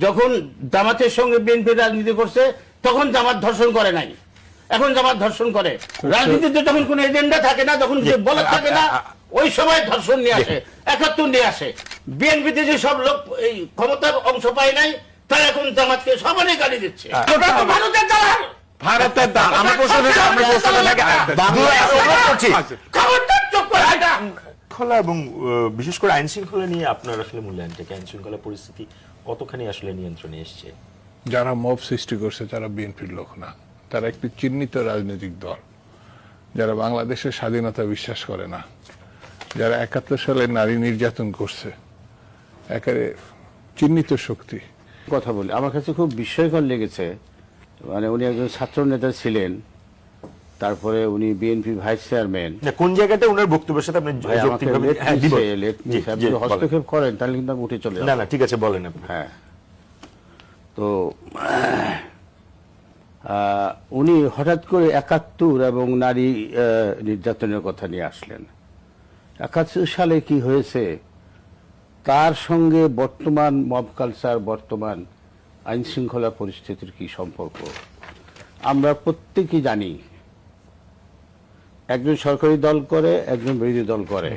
যখন জামাতের সঙ্গে বিএনপি রাজনীতি করছে তখন জামাত ধর্ষণ করে নাই, এখন জামাত ধর্ষণ করে। রাজনীতিতে যখন কোনো এজেন্ডা থাকে না, যখন যে বলা থাকে না, ওই সময় ধর্ষণ নিয়ে আসে, 71 নিয়ে আসে। বিএনপিতে যে সব লোক এই ক্ষমতার অংশ পায় নাই, তারা এখন জামাতকে সমানে গালি দিচ্ছে। ভারতের দালাল, ভারতের দাল। আমার প্রশ্ন থেকে শৃঙ্খলা এবং বিশেষ করে আইন শৃঙ্খলা নিয়ে আপনার আসলে মূল্যায়নটা কি? আইন শৃঙ্খলা পরিস্থিতি কতখানি আসলে নিয়ন্ত্রণে এসছে? যারা মব সৃষ্টি করছে তারা বিএনপির লোক না, তারা একটি চিহ্নিত রাজনৈতিক দল যারা বাংলাদেশের স্বাধীনতা বিশ্বাস করে না, যারা 71 সালে নারী নির্যাতন করছে, একেবারে চিহ্নিত শক্তি। কথা বলি, আমার কাছে খুব বিস্ময়কর লেগেছে। মানে উনি একজন ছাত্র নেতা ছিলেন, তারপরে উনি বিএনপি ভাইস চেয়ারম্যান। কোন জায়গাটা ওনার বক্তব্যের সাথে আপনি হস্তক্ষেপ করেন তাহলে কিন্তু আমি উঠে চলে যাব। না না, ঠিক আছে, বলেন আপনি। হ্যাঁ, তো উনি হঠাৎ করে 71 এবং নারী নির্যাতনের কথা নিয়ে আসলেন। 71 সালে কি হয়েছে, তার সঙ্গে বর্তমান মব কালচার, বর্তমান আইন শৃঙ্খলা পরিস্থিতির কি সম্পর্ক আমরা প্রত্যেকেই জানি। একজন সরকারি দল করে, একজন বিরোধী দল করে।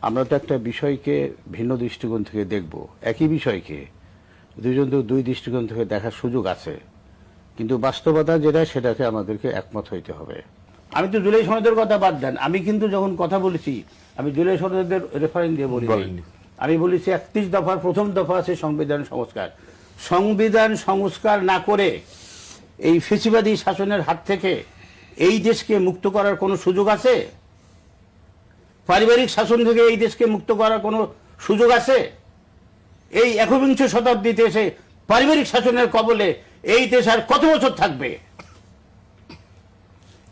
আমরা তো একটা বিষয়কে ভিন্ন দৃষ্টিকোণ থেকে দেখব, একই বিষয়কে দুইজন তো দুই দৃষ্টিকোণ থেকে দেখার সুযোগ আছে, কিন্তু বাস্তবতা যেটা সেটাকে আমাদেরকে একমত হইতে হবে। আমি তো জুলাই সনদের কথা বাদ দেন, আমি কিন্তু যখন কথা বলেছি আমি জুলাই সনদের রেফারেন্স দিয়ে বলি, আমি বলেছি 31 দফার প্রথম দফা আছে সংবিধান সংস্কার। সংবিধান সংস্কার না করে এই ফেসিবাদী শাসনের হাত থেকে এই দেশকে মুক্ত করার কোনো সুযোগ আছে? পারিবারিক শাসন থেকে এই দেশকে মুক্ত করার কোনো সুযোগ আছে? এই 21 শতাব্দীতে এসে পারিবারিক শাসনের কবলে এই দেশ আর কত বছর থাকবে?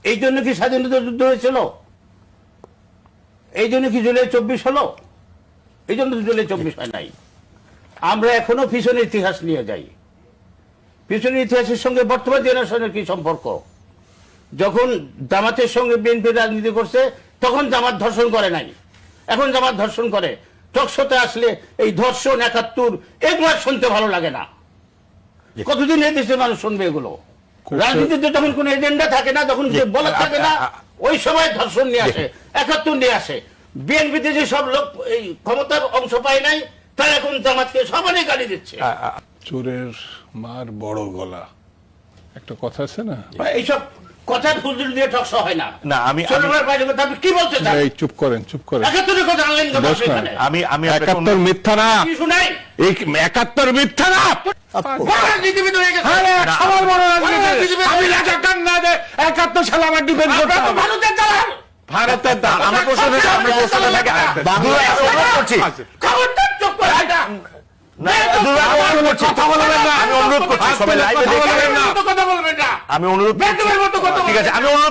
এই জন্য কি স্বাধীনতা যুদ্ধ হয়েছিল? এই জন্য কি জুলাই 24 হলো? এই জন্য তো জুলাই 24 হয় নাই। আমরা এখনো পিছনের ইতিহাস নিয়ে যাই। পিছনের ইতিহাসের সঙ্গে বর্তমান জেনারেশনের কি সম্পর্ক? যখন জামাতের সঙ্গে বিএনপি রাজনীতি করছে তখন জামাত ধর্ষণ করে নাই, এখন জামাত ধর্ষণ করে। টকশোতে আসলে এই ধর্ষণ, 71 এগুলো শুনতে ভালো লাগে না। কতদিন এই দেশের মানুষ শুনবে এগুলো? রাজনীতিতে যখন কোনো এজেন্ডা থাকে না, যখন যে বলা থাকে না, ওই সময় ধর্ষণ নিয়ে আসে, 71 নিয়ে আসে। বিএনপিতে যে সব লোক এই ক্ষমতার অংশ পায় নাই, তারা এখন জামাতকে সমানে গালি দিচ্ছে। চোরের মার বড় গলা, একটা কথা আছে না? এইসব কথার ফুলঝুল দিয়ে টকশো হয় না। না, আমি কি বলতে চান? এই চুপ করেন, চুপ করেন। 71 কথা আনলেন কেন আপনি এখানে? আমি 71 মিথ্যা না, কি শুনাই? এই 71 মিথ্যা না। রাজনীতিবিদ হয়ে গেছে। সবার বড় রাজনীতিবিদ। আমি রাজাকার না যে 71 সালে আমার ডিফেন্স করতাম। ভারতের দালাল, ভারতের দাল। আমার প্রশ্ন থেকে খবরদার চুপ করে এটা। কথা বলবেন না, আমি অনুরোধ করছি, সবাই লাইভে দেখে কথা বলবেন না। আমি অনুরোধ, বেদমের মতো কথা ঠিক আছে, আমি অনুরোধ